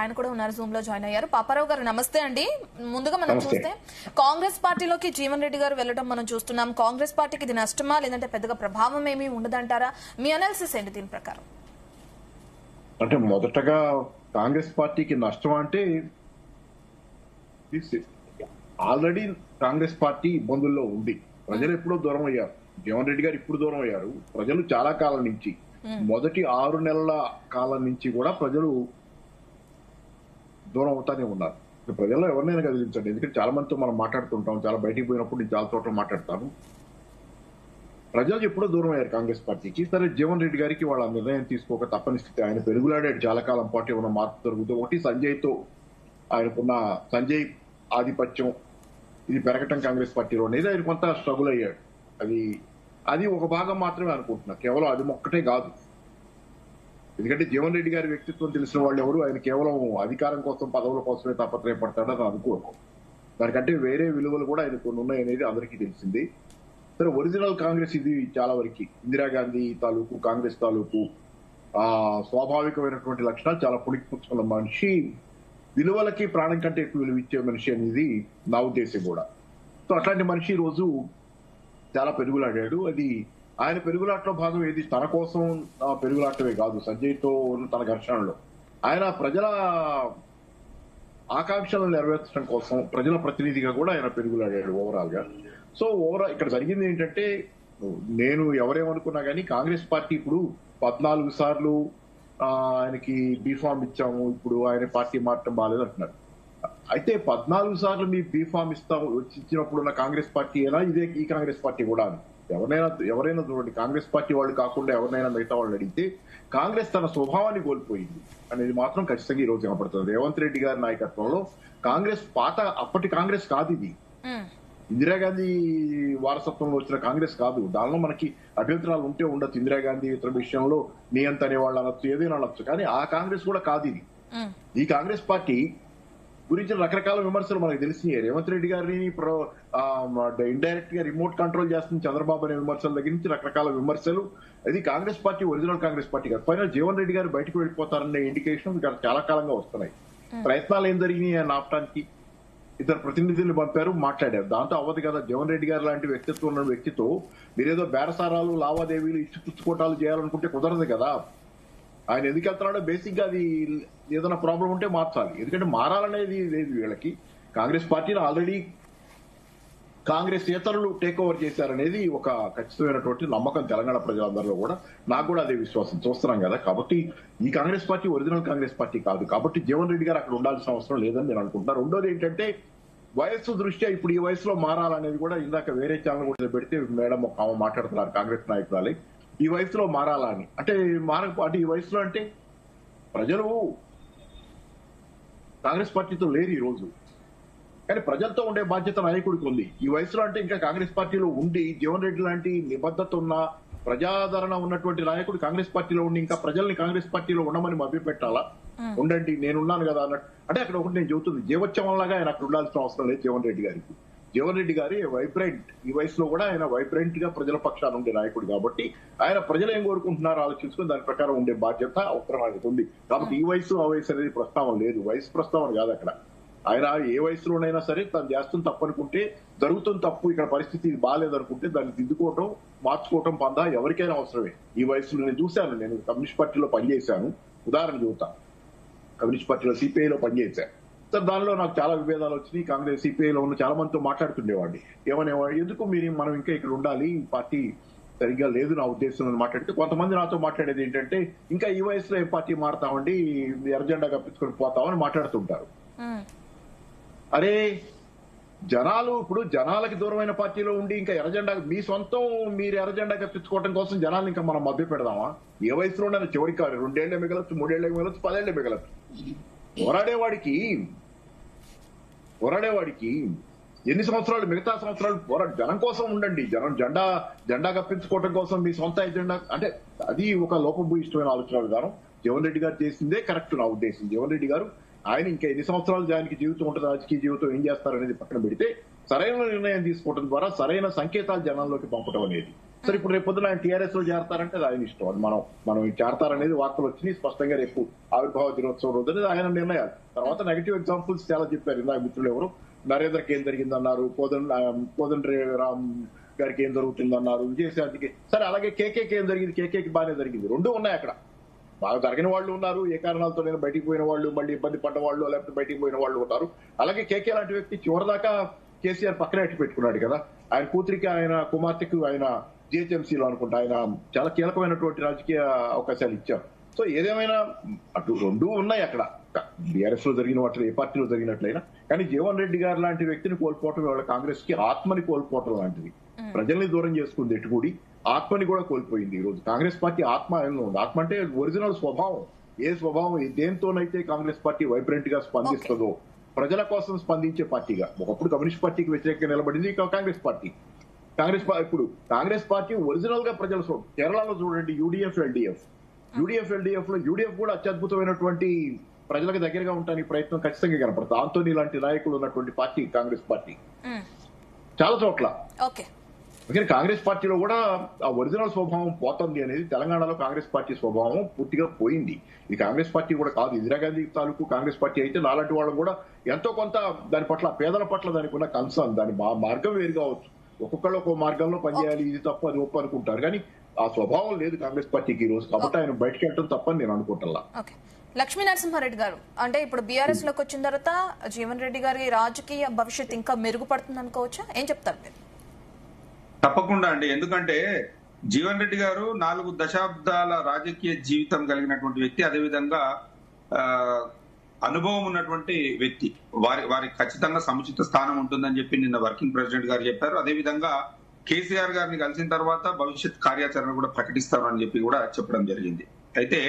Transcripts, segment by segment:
ఆయన కూడా ఉన్నారు, జూమ్ లో జాయిన్ అయ్యారు. పాపారావు గారు నమస్తే అండి. ముందుగా మనం చూస్తే కాంగ్రెస్ పార్టీలోకి జీవన్ రెడ్డి గారు వెళ్ళడం మనం చూస్తున్నాం. కాంగ్రెస్ పార్టీకి ఇది నష్టమా లేదంటే పెద్దగా ప్రభావం ఏమీ ఉండదంటారా? మీ అనాలిసిస్ ఏంటి దీని ప్రకారం? అంటే మొదటగా కాంగ్రెస్ పార్టీకి నష్టం అంటే ఆల్రెడీ కాంగ్రెస్ పార్టీ ఇబ్బందుల్లో ఉంది. ప్రజలు ఎప్పుడో దూరం అయ్యారు. జీవన్ రెడ్డి గారు ఇప్పుడు దూరం అయ్యారు. ప్రజలు చాలా కాలం నుంచి, మొదటి 6 నెలల కాలం నుంచి కూడా ప్రజలు దూరం అవుతానే ఉన్నారు. ప్రజల్లో ఎవరినైనా కదిలించండి. ఎందుకంటే చాలా మందితో మనం మాట్లాడుతుంటాం, చాలా బయటికి పోయినప్పుడు నేను చాలా చోట్ల మాట్లాడతాను. ప్రజలు ఎప్పుడో దూరం అయ్యారు కాంగ్రెస్ పార్టీకి. సరే, జీవన్ రెడ్డి గారికి వాళ్ళ నిర్ణయం తీసుకోక తప్పని స్థితి. ఆయన పెరుగులాడాడు చాలా కాలం పాటు, ఏమైనా మార్పు జరుగుతుంది. ఒకటి సంజయ్తో ఆయనకున్న సంజయ్ ఆధిపత్యం ఇది పెరగటం కాంగ్రెస్ పార్టీలో అనేది ఆయన కొంత స్ట్రగుల్ అయ్యాడు. అది ఒక భాగం మాత్రమే అనుకుంటున్నా, కేవలం అది ఒక్కటే కాదు. ఎందుకంటే జీవన్ రెడ్డి గారి వ్యక్తిత్వం తెలిసిన వాళ్ళు ఎవరు ఆయన కేవలం అధికారం కోసం, పదవుల కోసమే తాపత్రయపడతాడని అనుకోకు. దానికంటే వేరే విలువలు కూడా ఆయన కొన్ని ఉన్నాయనేది అందరికీ తెలిసింది. సరే, ఒరిజినల్ కాంగ్రెస్ ఇది చాలా వరకు ఇందిరాగాంధీ తాలూకు, కాంగ్రెస్ తాలూకు స్వాభావికమైనటువంటి లక్షణాలు చాలా పుణికిపుచ్చుకున్న మనిషి, విలువలకి ప్రాణం కంటే ఎక్కువ విలువ ఇచ్చే మనిషి అనేది నా ఉద్దేశం కూడా. సో అట్లాంటి మనిషి ఈ రోజు చాలా పెరుగులాడాడు. అది ఆయన పెరుగులాటలో భాగం ఏది తన కోసం పెరుగులాటమే కాదు, సంజయ్తో తన ఘర్షణలో ఆయన ప్రజల ఆకాంక్షలను నెరవేర్చడం కోసం ప్రజల ప్రతినిధిగా కూడా ఆయన పెరుగులాడాడు ఓవరాల్ గా. సో ఇక్కడ జరిగింది ఏంటంటే, నేను ఎవరేమనుకున్నా కానీ కాంగ్రెస్ పార్టీ ఇప్పుడు 14 సార్లు ఆయనకి బీఫామ్ ఇచ్చాము, ఇప్పుడు ఆయన పార్టీ మారటం బాగాలేదు అంటున్నారు. అయితే 14 సార్లు మీ బీఫామ్ ఇచ్చినప్పుడు ఉన్న కాంగ్రెస్ పార్టీ అయినా ఇదే ఈ కాంగ్రెస్ పార్టీ కూడా ఎవరైనా చూడండి, కాంగ్రెస్ పార్టీ వాళ్ళు కాకుండా ఎవరినైనా మిగతా వాళ్ళు అడిగితే కాంగ్రెస్ తన స్వభావాన్ని కోల్పోయింది అనేది మాత్రం ఖచ్చితంగా ఈ రోజు కనపడుతుంది. రేవంత్ రెడ్డి గారి నాయకత్వంలో కాంగ్రెస్ అప్పటి కాంగ్రెస్ కాదు ఇది. ఇందిరాగాంధీ వారసత్వంలో వచ్చిన కాంగ్రెస్ కాదు. దానిలో మనకి అభ్యంతరాలు ఉంటే ఉండొచ్చు, ఇందిరాగాంధీ ఇతర విషయంలో నియంత అనే వాళ్ళు అనొచ్చు, ఏదైనా అనొచ్చు, కానీ ఆ కాంగ్రెస్ కూడా కాదు ఇది. ఈ కాంగ్రెస్ పార్టీ గురించి రకరకాల విమర్శలు మనకు తెలిసినాయి. రేవంత్ రెడ్డి గారిని ఇండైరెక్ట్ గా రిమోట్ కంట్రోల్ చేస్తుంది చంద్రబాబు అనే విమర్శల దగ్గర నుంచి రకరకాల విమర్శలు. అది Congress party original Congress party కాదు. ఫైనల్ జీవన్ రెడ్డి గారు బయటకు వెళ్ళిపోతారనే ఇండికేషన్ చాలా కాలంగా వస్తున్నాయి. ప్రయత్నాలు ఏం జరిగినాయి ఆయన ఆపటానికి? ఇద్దరు ప్రతినిధులు పంపారు, మాట్లాడారు. దాంతో అవ్వదు కదా. జీవన్ రెడ్డి గారు లాంటి వ్యక్తిత్వం ఉన్న వ్యక్తితో మీరేదో బేరసారాలు, లావాదేవీలు, ఇచ్చిపుచ్చుకోటాలు చేయాలనుకుంటే కుదరదు కదా. ఆయన ఎందుకు వెళ్తున్నాడో బేసిక్ గా అది ఏదైనా ప్రాబ్లం ఉంటే మార్చాలి. ఎందుకంటే మారాలనేది లేదు వీళ్ళకి. కాంగ్రెస్ పార్టీని ఆల్రెడీ కాంగ్రెస్ ఇతరులు టేక్ ఓవర్ చేశారనేది ఒక ఖచ్చితమైనటువంటి నమ్మకం తెలంగాణ ప్రజలందరిలో కూడా. నాకు కూడా అదే విశ్వాసం. చూస్తున్నాం కదా. కాబట్టి ఈ Congress party original Congress party కాదు. కాబట్టి జీవన్ రెడ్డి గారు అక్కడ ఉండాల్సిన అవసరం లేదని నేను అనుకుంటున్నాను. రెండోది ఏంటంటే, వయస్సు దృష్ట్యా ఇప్పుడు ఈ వయసులో మారాలనేది కూడా ఇందాక వేరే ఛానల్ కూడా పెడితే మేడం ఒక మాట్లాడుతున్నారు కాంగ్రెస్ నాయకురాలి, ఈ వయసులో మారాలా అని. అంటే అంటే ఈ వయసులో అంటే ప్రజలు కాంగ్రెస్ పార్టీతో లేరు ఈ రోజు, కానీ ప్రజలతో ఉండే బాధ్యత నాయకుడికి ఉంది. ఈ వయసులో అంటే ఇంకా కాంగ్రెస్ పార్టీలో ఉండి జీవన్ రెడ్డి లాంటి నిబద్ధత ఉన్న, ప్రజాదరణ ఉన్నటువంటి నాయకుడు కాంగ్రెస్ పార్టీలో ఉండి ఇంకా ప్రజల్ని కాంగ్రెస్ పార్టీలో ఉండమని మభ్యపెట్టాలా? ఉండండి, నేనున్నాను కదా అన్నట్టు. అంటే అక్కడ ఒకటి నేను చెబుతుంది, జీవోత్సవంలాగా ఆయన అక్కడ ఉండాల్సిన అవసరం లేదు జీవన్ రెడ్డి గారికి. జీవన్ రెడ్డి గారి వైబ్రెంట్, ఈ వయసులో కూడా ఆయన వైబ్రెంట్ గా ప్రజల పక్షాన ఉండే నాయకుడు కాబట్టి ఆయన ప్రజలు ఏం కోరుకుంటున్నారో ఆలోచించుకుని దాని ప్రకారం ఉండే బాధ్యత అవసరం ఆయనకు ఉంది. కాబట్టి ఈ వయసు ఆ వయసు అనేది ప్రస్తావన లేదు. వయసు ప్రస్తావన కాదు అక్కడ. ఆయన ఏ వయసులోనైనా సరే తను చేస్తుంది తప్పు అనుకుంటే, జరుగుతుంది తప్పు, ఇక్కడ పరిస్థితి బాగాలేదనుకుంటే దాన్ని దిద్దుకోవటం, మార్చుకోవటం పందా ఎవరికైనా అవసరమే. ఈ వయసులో నేను చూశాను, నేను కమ్యూనిస్ట్ పార్టీలో పనిచేశాను. ఉదాహరణ చెబుతా, కమ్యూనిస్ట్ పార్టీలో సిపిఐలో పనిచేశాను. సార్, దానిలో నాకు చాలా విభేదాలు వచ్చినాయి. కాంగ్రెస్ సిపిఐలో ఉన్న చాలా మందితో మాట్లాడుతుండేవాడిని. ఏమనేవాడు, ఎందుకు మనం ఇంకా ఇక్కడ ఉండాలి, ఈ పార్టీ సరిగ్గా లేదు నా ఉద్దేశం అని మాట్లాడితే, కొంతమంది నాతో మాట్లాడేది ఏంటంటే, ఇంకా ఈ వయసులో ఏ పార్టీ మారుతామండి, ఎర్రజెండా కప్పించుకొని పోతామని మాట్లాడుతుంటారు. అరే జనాలు ఇప్పుడు జనాలకి దూరమైన పార్టీలో ఉండి ఇంకా ఎర్రజెండా మీ సొంతం మీరు ఎర్రజెండా కప్పించుకోవడం కోసం జనాలు ఇంకా మనం మభ్య పెడదామా? ఏ వయసులోనైనా చివరికి 2 ఏళ్లే మిగలొచ్చు, 3 ఏళ్లే మిగలొచ్చు, 10 ఏళ్లే మిగలొచ్చు. పోరాడేవాడికి ఎన్ని సంవత్సరాలు, మిగతా సంవత్సరాలు జనం కోసం ఉండండి. జెండా కప్పించుకోవడం కోసం మీ సొంత ఎజెండా అంటే అది ఒక లోపభూయిష్టమైన ఆలోచన విధానం. జీవన్ రెడ్డి గారు చేసిందే కరెక్ట్ నా ఉద్దేశం. జీవన్ రెడ్డి గారు ఆయన ఇంకా ఎన్ని సంవత్సరాలు దానికి జీవితం ఉంటుంది, రాజకీయ జీవితం ఏం చేస్తారనేది పక్కన పెడితే సరైన నిర్ణయం తీసుకోవడం ద్వారా సరైన సంకేతాలు జనాల్లోకి పంపడం అనేది. సరే ఇప్పుడు రేపు పొద్దున ఆయన టీఆర్ఎస్ లో చేరతారంటే అది ఆయన ఇష్టం. అది మనం చేరతారనేది వార్తలు వచ్చినాయి స్పష్టంగా. రేపు ఆవిర్భావ దినోత్సవం రోజు అనేది ఆయన నిర్ణయాలు. తర్వాత నెగిటివ్ ఎగ్జాంపుల్స్ చాలా చెప్పారు ఇందాక మిత్రులు ఎవరు. నరేంద్రకి ఏం జరిగిందన్నారు, కోదండ రామ్ గారికి ఏం జరుగుతుందన్నారు, విజయశాంతికి. సరే అలాగే కేకేకి ఏం జరిగింది, కేకేకి బాగానే జరిగింది. రెండు ఉన్నాయి అక్కడ. బాగా జరిగిన వాళ్ళు ఉన్నారు, ఏ కారణాలతో నేను బయటికి పోయిన వాళ్ళు, మళ్ళీ ఇబ్బంది పడ్డ వాళ్ళు, లేకపోతే బయటికి పోయిన వాళ్ళు ఉన్నారు. అలాగే కేకే లాంటి వ్యక్తి చివరిదాకా కేసీఆర్ పక్కన ఎట్టి పెట్టుకున్నాడు కదా. ఆయన కూతురికి, ఆయన కుమార్తెకు ఆయన జిహెచ్ఎంసీలో అనుకుంటా ఆయన చాలా కీలకమైనటువంటి రాజకీయ అవకాశాలు ఇచ్చారు. సో ఏదేమైనా అటు రెండు ఉన్నాయి అక్కడ. బీఆర్ఎస్ లో జరిగిన వాటిలో ఏ పార్టీలో జరిగినట్లయినా. కానీ జీవన్ రెడ్డి గారు లాంటి వ్యక్తిని కోల్పోవటం వాళ్ళ కాంగ్రెస్ కి ఆత్మని కోల్పోవటం లాంటిది. ప్రజల్ని దూరం చేసుకుంది ఎటుకూడి, ఆత్మని కూడా కోల్పోయింది. ఈ రోజు కాంగ్రెస్ పార్టీ ఆత్మ ఆయనలో ఉంది. ఆత్మ అంటే ఒరిజినల్ స్వభావం. ఏ స్వభావం దేంతోనైతే కాంగ్రెస్ పార్టీ వైబ్రెంట్ గా స్పందిస్తుందో, ప్రజల కోసం స్పందించే పార్టీగా. ఒకప్పుడు కమ్యూనిస్ట్ పార్టీకి వ్యతిరేకంగా నిలబడింది కాంగ్రెస్ పార్టీ. ఇప్పుడు కాంగ్రెస్ పార్టీ ఒరిజినల్ గా ప్రజల కేరళలో చూడండి, యూడీఎఫ్ ఎల్డీఎఫ్ లో యూడీఎఫ్ కూడా అత్యద్భుతమైనటువంటి ప్రజలకు దగ్గరగా ఉండడానికి ప్రయత్నం ఖచ్చితంగా కనపడుతుంది. ఆంటోనీ లాంటి నాయకులు ఉన్నటువంటి పార్టీ కాంగ్రెస్ పార్టీ చాలా చోట్ల. అందుకని కాంగ్రెస్ పార్టీలో కూడా ఆ ఒరిజినల్ స్వభావం పోతుంది అనేది. తెలంగాణలో కాంగ్రెస్ పార్టీ స్వభావం పూర్తిగా పోయింది. ఇది కాంగ్రెస్ పార్టీ కూడా కాదు, ఇందిరాగాంధీ తాలూకు కాంగ్రెస్ పార్టీ అయితే నాలాంటి వాళ్ళు కూడా ఎంతో కొంత దాని పట్ల, పేదల పట్ల దానికి ఉన్న కన్సర్న్, దాని మార్గం వేరు కావచ్చు. ఒక్కొక్కళ్ళు ఒక్కో మార్గంలో పనిచేయాలి, ఇది తప్పు అది ఒప్పు అనుకుంటారు. కానీ ఆ స్వభావం లేదు కాంగ్రెస్ పార్టీకి ఈ రోజు. కాబట్టి ఆయన బయటకు వెళ్ళడం తప్పని నేను అనుకుంటున్నా. లక్ష్మీ నరసింహారెడ్డి గారు, అంటే ఇప్పుడు బీఆర్ఎస్ లోకి వచ్చిన తర్వాత జీవన్ రెడ్డి గారి రాజకీయ భవిష్యత్ ఇంకా మెరుగుపడుతుంది అనుకోవచ్చా? ఏం చెప్తారు మీరు? తప్పకుండా అండి. ఎందుకంటే జీవన్ రెడ్డి గారు 4 దశాబ్దాల రాజకీయ జీవితం కలిగినటువంటి వ్యక్తి. అదేవిధంగా అనుభవం ఉన్నటువంటి వ్యక్తి. వారికి ఖచ్చితంగా సముచిత స్థానం ఉంటుందని చెప్పి నిన్న వర్కింగ్ ప్రెసిడెంట్ గారు చెప్పారు. అదేవిధంగా కేసీఆర్ గారిని కలిసిన తర్వాత భవిష్యత్ కార్యాచరణ కూడా ప్రకటిస్తారు అని చెప్పి కూడా చెప్పడం జరిగింది. అయితే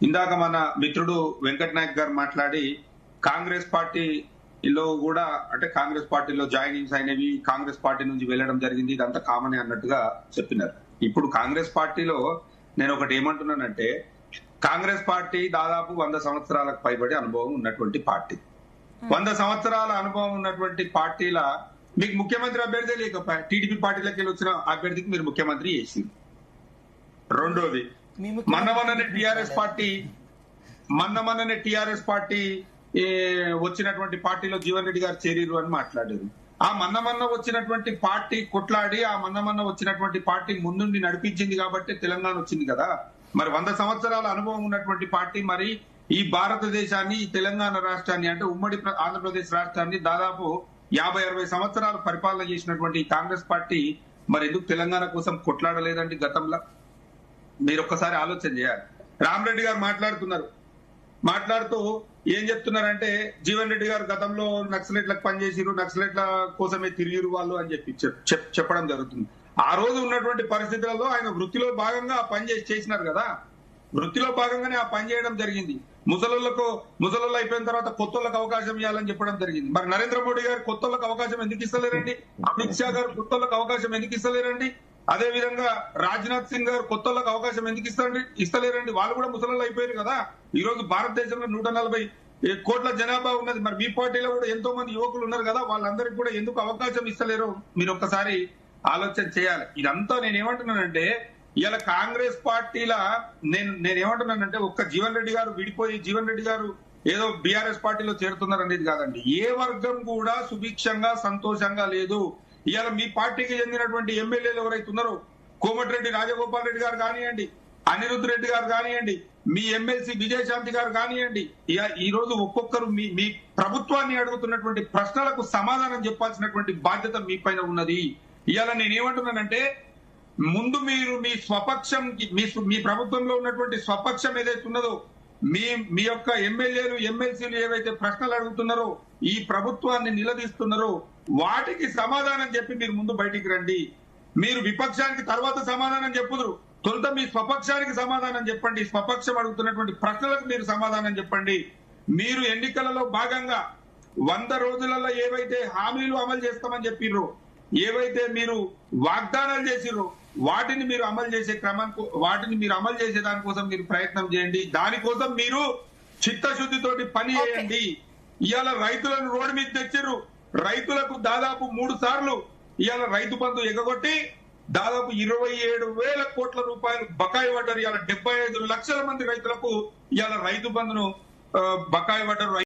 ఇందాక మన మిత్రుడు వెంకట్ నాయక్ గారు మాట్లాడి కాంగ్రెస్ పార్టీలో కూడా, అంటే కాంగ్రెస్ పార్టీలో జాయినింగ్స్ అయినవి, కాంగ్రెస్ పార్టీ నుంచి వెళ్ళడం జరిగింది, ఇదంతా కామనే అన్నట్టుగా చెప్పినారు. ఇప్పుడు కాంగ్రెస్ పార్టీలో నేను ఒకటి ఏమంటున్నానంటే, కాంగ్రెస్ పార్టీ దాదాపు 100 సంవత్సరాలకు పైబడి అనుభవం ఉన్నటువంటి పార్టీ. 100 సంవత్సరాల అనుభవం ఉన్నటువంటి పార్టీల మీకు ముఖ్యమంత్రి అభ్యర్థి లేకపోయా, టీడీపీ పార్టీలోకి వెళ్ళి వచ్చిన అభ్యర్థికి మీరు ముఖ్యమంత్రి చేసి. రెండోది, మన్నమన్ననే టిఆర్ఎస్ పార్టీ వచ్చినటువంటి పార్టీలో జీవన్ రెడ్డి గారు చేరిరు అని మాట్లాడారు. ఆ మన్నమన్న వచ్చినటువంటి పార్టీ కొట్లాడి, ఆ మన్నమన్న వచ్చినటువంటి పార్టీ ముందుండి నడిపించింది కాబట్టి తెలంగాణ వచ్చింది కదా. మరి 100 సంవత్సరాల అనుభవం ఉన్నటువంటి పార్టీ మరి ఈ భారతదేశాన్ని, ఈ తెలంగాణ రాష్ట్రాన్ని, అంటే ఉమ్మడి ఆంధ్రప్రదేశ్ రాష్ట్రాన్ని దాదాపు 50-60 సంవత్సరాలు పరిపాలన చేసినటువంటి ఈ కాంగ్రెస్ పార్టీ మరి ఎందుకు తెలంగాణ కోసం కొట్లాడలేదండి గతంలో? మీరు ఒక్కసారి ఆలోచన చేయాలి. రామరెడ్డి గారు మాట్లాడుతూ ఏం చెప్తున్నారంటే, జీవన్ రెడ్డి గారు గతంలో నక్సలైట్లకు పనిచేసిరు, నక్సలైట్ల కోసమే తిరిగిరు వాళ్ళు అని చెప్పడం జరుగుతుంది. ఆ రోజు ఉన్నటువంటి పరిస్థితులలో ఆయన వృత్తిలో భాగంగా ఆ పని చేసినారు కదా. వృత్తిలో భాగంగానే ఆ పని చేయడం జరిగింది. ముసలోళ్ళు అయిపోయిన తర్వాత కొత్తోళ్ళకి అవకాశం ఇవ్వాలని చెప్పడం జరిగింది. మరి నరేంద్ర మోడీ గారు కొత్తోళ్ళకి అవకాశం ఎందుకు ఇస్తలేరండి? అమిత్ షా గారు కొత్తోళ్ళకి అవకాశం ఎందుకు ఇస్తలేరండి? అదే విధంగా రాజ్నాథ్ సింగ్ గారు కొత్తోళ్ళకి అవకాశం ఎందుకు ఇస్తలేరండి? వాళ్ళు కూడా ముసలోళ్ళు అయిపోయారు కదా. ఈ రోజు భారతదేశంలో 140 కోట్ల జనాభా ఉన్నది. మరి మీ పార్టీలో కూడా ఎంతో మంది యువకులు ఉన్నారు కదా, వాళ్ళందరికీ కూడా ఎందుకు అవకాశం ఇస్తలేరు? మీరు ఒక్కసారి ఆలోచన చేయాలి. ఇదంతా నేనేమంటున్నానంటే, ఇలా కాంగ్రెస్ పార్టీల నేనేమంటున్నానంటే, ఒక్క జీవన్ రెడ్డి గారు విడిపోయి జీవన్ రెడ్డి గారు ఏదో బీఆర్ఎస్ పార్టీలో చేరుతున్నారు అనేది కాదండి. ఏ వర్గం కూడా సుభిక్షంగా సంతోషంగా లేదు. ఇవాళ మీ పార్టీకి చెందినటువంటి ఎమ్మెల్యేలు ఎవరైతే ఉన్నారో, కోమటిరెడ్డి రాజగోపాల్ రెడ్డి గారు కానివ్వండి, అనిరుద్ధ్ రెడ్డి గారు కానివ్వండి, మీ ఎమ్మెల్సీ విజయశాంతి గారు కానివ్వండి, ఈ రోజు ఒక్కొక్కరు మీ ప్రభుత్వాన్ని అడుగుతున్నటువంటి ప్రశ్నలకు సమాధానం చెప్పాల్సినటువంటి బాధ్యత మీ పైన ఉన్నది. ఇవాళ నేనేమంటున్నానంటే, ముందు మీరు మీ స్వపక్షం, మీ ప్రభుత్వంలో ఉన్నటువంటి స్వపక్షం ఏదైతే ఉన్నదో, మీ యొక్క ఎమ్మెల్యేలు ఎమ్మెల్సీలు ఏవైతే ప్రశ్నలు అడుగుతున్నారో, ఈ ప్రభుత్వాన్ని నిలదీస్తున్నారో, వాటికి సమాధానం చెప్పి మీరు ముందు బయటికి రండి. మీరు విపక్షానికి తర్వాత సమాధానం చెప్పుదురు, తొలుత మీ స్వపక్షానికి సమాధానం చెప్పండి. స్వపక్షం అడుగుతున్నటువంటి ప్రశ్నలకు మీరు సమాధానం చెప్పండి. మీరు ఎన్నికలలో భాగంగా 100 రోజులలో ఏవైతే హామీలు అమలు చేస్తామని చెప్పిర్రో, ఏవైతే మీరు వాగ్దానాలు చేసిర్రో, వాటిని మీరు అమలు చేసే దానికోసం మీరు ప్రయత్నం చేయండి. దానికోసం మీరు చిత్తశుద్ధితోటి పని చేయండి. ఇవాళ రైతులను రోడ్డు మీద తెచ్చిర్రు. రైతులకు దాదాపు 3 సార్లు ఇవాళ రైతు బంధు ఎగగొట్టి దాదాపు 27,000 కోట్ల రూపాయలు బకాయి పడ్డారు. ఇవాళ 75 లక్షల మంది రైతులకు ఇవాళ రైతు బంధును బకాయి పడ్డారు.